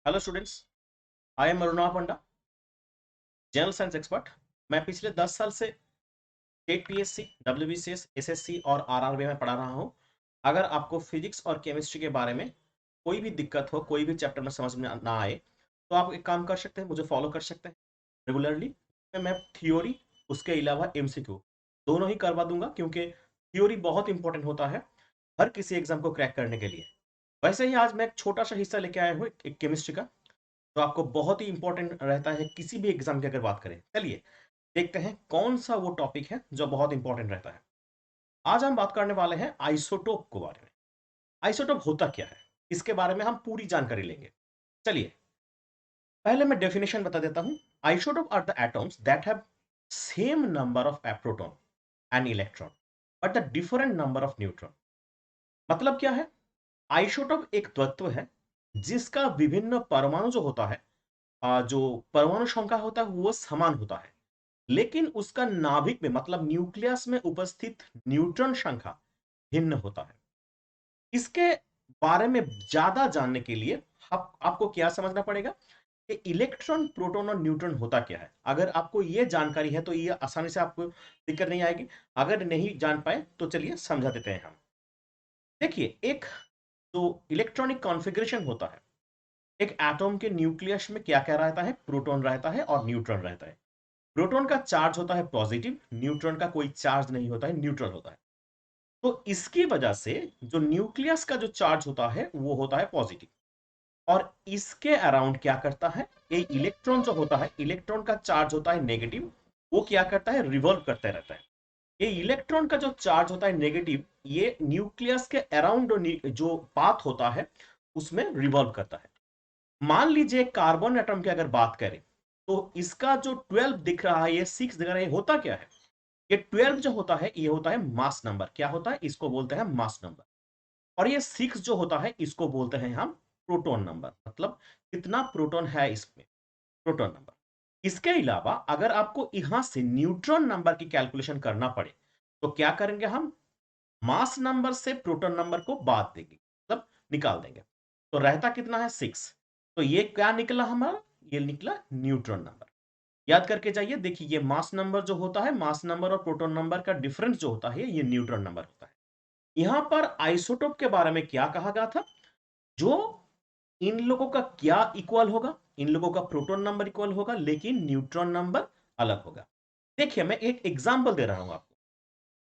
Hello students, I am Aruna Panda, general science expert. मैं पिछले 10 साल से स्टेट पीएससी, डब्ल्यूबीसीएस, एसएससी और आरआरबी में पढ़ा रहा हूं। अगर आपको फिजिक्स और केमिस्ट्री के बारे में कोई भी दिक्कत हो, कोई भी चैप्टर में समझ में ना आए, तो आप एक काम कर सकते हैं, मुझे फॉलो कर सकते हैं रेगुलरली। मैं थियोरी, उसके अलावा एमसीक्यू दोनों ही करवा दूंगा, क्योंकि थियोरी बहुत इंपॉर्टेंट होता है हर किसी एग्जाम को क्रैक करने के लिए। वैसे ही आज मैं एक छोटा सा हिस्सा लेके आया हूँ एक केमिस्ट्री का, तो आपको बहुत ही इंपॉर्टेंट रहता है किसी भी एग्जाम की अगर बात करें। चलिए देखते हैं कौन सा वो टॉपिक है जो बहुत इंपॉर्टेंट रहता है। आज हम बात करने वाले हैं आइसोटोप के बारे में। आइसोटोप होता क्या है, इसके बारे में हम पूरी जानकारी लेंगे। चलिए पहले मैं डेफिनेशन बता देता हूं। Isotopes are the atoms that have same number of proton and electron but the different number of neutron. मतलब क्या है? आइसोटोप एक तत्व है जिसका विभिन्न परमाणु जो होता है, जो परमाणु संख्या होता है वो समान होता है, लेकिन उसका नाभिक में मतलब न्यूक्लियस में उपस्थित न्यूट्रॉन संख्या भिन्न होता है। इसके बारे में ज्यादा जानने के लिए आपको क्या समझना पड़ेगा कि इलेक्ट्रॉन, प्रोटॉन और न्यूट्रॉन होता क्या है। अगर आपको यह जानकारी है तो ये आसानी से आपको दिक्कत नहीं आएगी। अगर नहीं जान पाए तो चलिए समझा देते हैं हम। देखिए, एक जो इलेक्ट्रॉनिक कॉन्फ़िगरेशन होता है, एक एटॉम के न्यूक्लियस में क्या क्या रहता है, प्रोटॉन रहता है और न्यूट्रॉन रहता है। प्रोटॉन का चार्ज होता है पॉजिटिव, न्यूट्रॉन का कोई चार्ज नहीं होता है, न्यूट्रल होता है। तो इसकी वजह से जो न्यूक्लियस का जो चार्ज होता है वो होता है पॉजिटिव, और इसके अराउंड क्या करता है, ये इलेक्ट्रॉन जो होता है, इलेक्ट्रॉन का चार्ज होता है नेगेटिव। वो क्या करता है, रिवॉल्व करते रहता है। ये इलेक्ट्रॉन का जो चार्ज होता है नेगेटिव, ये न्यूक्लियस के अराउंड जो पाथ होता है उसमें रिवॉल्व करता है। मान लीजिए कार्बन एटम की अगर बात करें, तो इसका जो 12 दिख रहा है, ये 6 दिख रहा है, ये होता क्या है? ये 12 जो होता है ये होता है मास नंबर। क्या होता है? इसको बोलते हैं मास नंबर। और ये 6 जो होता है इसको बोलते हैं हम प्रोटॉन नंबर, मतलब कितना प्रोटॉन है इसमें, प्रोटॉन नंबर। इसके अलावा अगर आपको यहां से न्यूट्रॉन नंबर की कैलकुलेशन करना पड़े, तो क्या करेंगे हम? मास नंबर से प्रोटॉन नंबर को बात देंगे, मतलब निकाल देंगे। तो रहता कितना है? 6। तो ये क्या निकला हमारा? ये निकला न्यूट्रॉन नंबर। याद करके जाइए। देखिए, ये मास नंबर जो होता है, मास नंबर और प्रोटॉन नंबर का डिफरेंस जो होता है ये न्यूट्रॉन नंबर होता है। यहां पर आइसोटोप के बारे में क्या कहा गया था? जो इन लोगों का क्या इक्वल होगा? इन लोगों का प्रोटॉन नंबर इक्वल होगा, लेकिन न्यूट्रॉन नंबर अलग होगा। देखिए, मैं एक एग्जांपल दे रहा हूं आपको।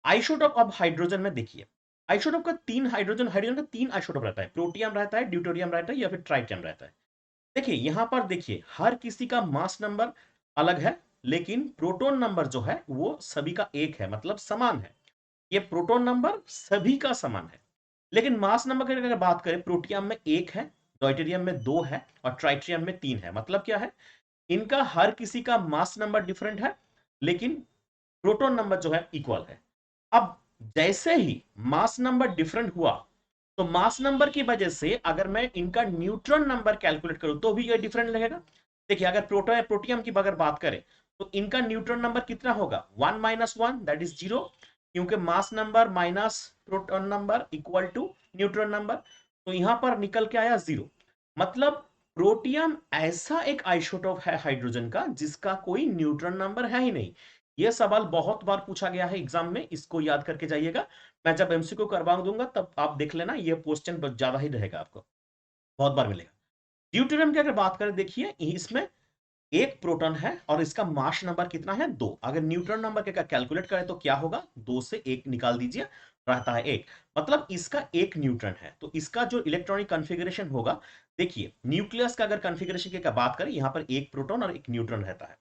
आइसोटोप ऑफ हाइड्रोजन में देखिए, आइसोटोप का तीन हाइड्रोजन हाइड्रोजन का तीन आइसोटोप रहता है, प्रोटियम रहता है, ड्यूटेरियम रहता है, या फिर ट्राइटियम रहता है। देखिए यहां पर, देखिए हर किसी का मास नंबर अलग है, लेकिन प्रोटॉन नंबर जो है वो सभी का एक है, मतलब समान है। ये प्रोटॉन नंबर सभी का समान है। लेकिन मास नंबर की अगर बात करें, प्रोटियम में एक है, ड्यूटेरियम में दो है और ट्राइटियम में तीन है। मतलब क्या है? इनका हर किसी का मास नंबर डिफरेंट है, लेकिन प्रोटॉन नंबर जो है इक्वल है। अब जैसे ही मास नंबर डिफरेंट हुआ, तो मास नंबर की वजह से अगर मैं इनका न्यूट्रॉन नंबर कैलकुलेट करूं तो भी ये डिफरेंट लगेगा। देखिए, अगर प्रोटो प्रोटियम की अगर बात करें, तो इनका न्यूट्रॉन नंबर कितना होगा? 1 - 1 दैट इज 0, क्योंकि mass number minus proton number equal to neutron number. तो यहां पर निकल के आया 0। मतलब प्रोटियम ऐसा एक आइसोटोप है हाइड्रोजन का जिसका कोई न्यूट्रॉन नंबर है ही नहीं। यह सवाल बहुत बार पूछा गया है एग्जाम में, इसको याद करके जाइएगा। मैं जब एमसीक्यू करवा दूंगा तब आप देख लेना, ये क्वेश्चन ज्यादा ही रहेगा, आपको बहुत बार मिलेगा। ड्यूटेरियम की अगर बात करें, देखिए इसमें एक प्रोटॉन है और इसका मास नंबर कितना है? 2। अगर न्यूट्रॉन नंबर के कैलकुलेट करें तो क्या होगा? 2 से 1 निकाल दीजिए, रहता है 1। मतलब इसका एक न्यूट्रॉन है, तो इसका जो इलेक्ट्रॉनिक कॉन्फ़िगरेशन होगा, देखिए न्यूक्लियस का अगर कॉन्फ़िगरेशन की बात करें, यहां पर एक प्रोटॉन और एक न्यूट्रॉन रहता है।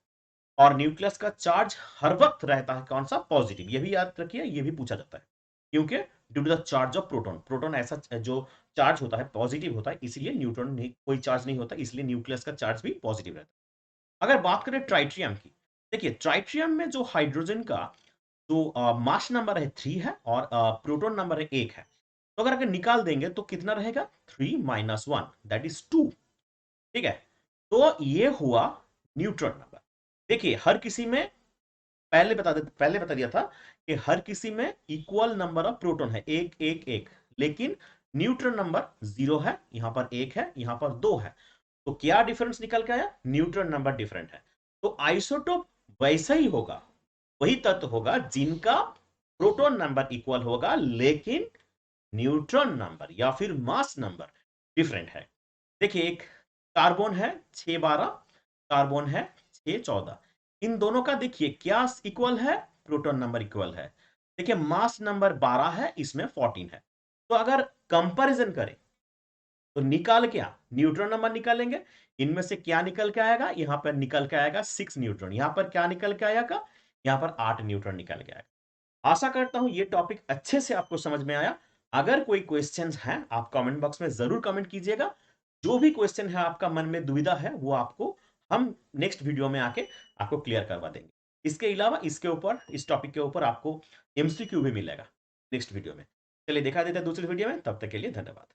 और न्यूक्लियस का चार्ज हर वक्त रहता है कौन सा? पॉजिटिव। ये भी याद रखिए, ये भी पूछा जाता है, क्योंकि due to the charge of proton, proton ऐसा जो चार्ज होता है पॉजिटिव होता है, इसलिए न्यूट्रॉन नहीं, कोई चार्ज नहीं होता, इसलिए न्यूक्लियस का चार्ज भी पॉजिटिव रहता है। अगर बात करें ट्राइट्रियम की, देखिए ट्राइट्रियम में जो हाइड्रोजन का जो मास नंबर है 3 है और प्रोटॉन नंबर है 1 है। तो अगर निकाल देंगे तो कितना रहेगा? 3 - 1 दैट इज 2। ठीक है, तो ये हुआ न्यूट्रॉन नंबर। देखिए हर किसी में, पहले बता दिया था कि हर किसी में इक्वल नंबर ऑफ प्रोटॉन है, एक एक एक, लेकिन न्यूट्रॉन नंबर 0 है, यहां पर 1 है, यहां पर 2 है। तो क्या डिफरेंस निकल के आया? न्यूट्रॉन नंबर डिफरेंट है। तो आइसोटोप वैसा ही होगा, वही तत्व होगा जिनका प्रोटॉन नंबर इक्वल होगा, लेकिन न्यूट्रॉन नंबर या फिर मास नंबर डिफरेंट है। देखिए, एक कार्बन है 612, कार्बन है 614, इन दोनों का देखिए क्या इक्वल है? प्रोटॉन नंबर इक्वल है। देखिए मास नंबर 12 है, इसमें 14 है। तो अगर कंपैरिजन करें तो निकाल क्या? न्यूट्रॉन नंबर निकालेंगे, इनमें से क्या निकल के आएगा? यहां पर निकल के आएगा 6 न्यूट्रॉन, यहां पर क्या निकल के आएगा? यहां पर 8 न्यूट्रॉन निकल के आएगा। आशा करता हूं ये टॉपिक अच्छे से आपको समझ में आया। अगर कोई क्वेश्चंस हैं, आप कमेंट बॉक्स में जरूर कमेंट कीजिएगा। जो भी क्वेश्चन है आपका मन में दुविधा है, वो आपको हम नेक्स्ट वीडियो में आके आपको क्लियर करवा देंगे। इसके अलावा इसके ऊपर, इस टॉपिक के ऊपर आपको एमसीक्यू भी मिलेगा नेक्स्ट वीडियो में। चलिए दिखा देते हैं दूसरी वीडियो में, तब तक के लिए धन्यवाद।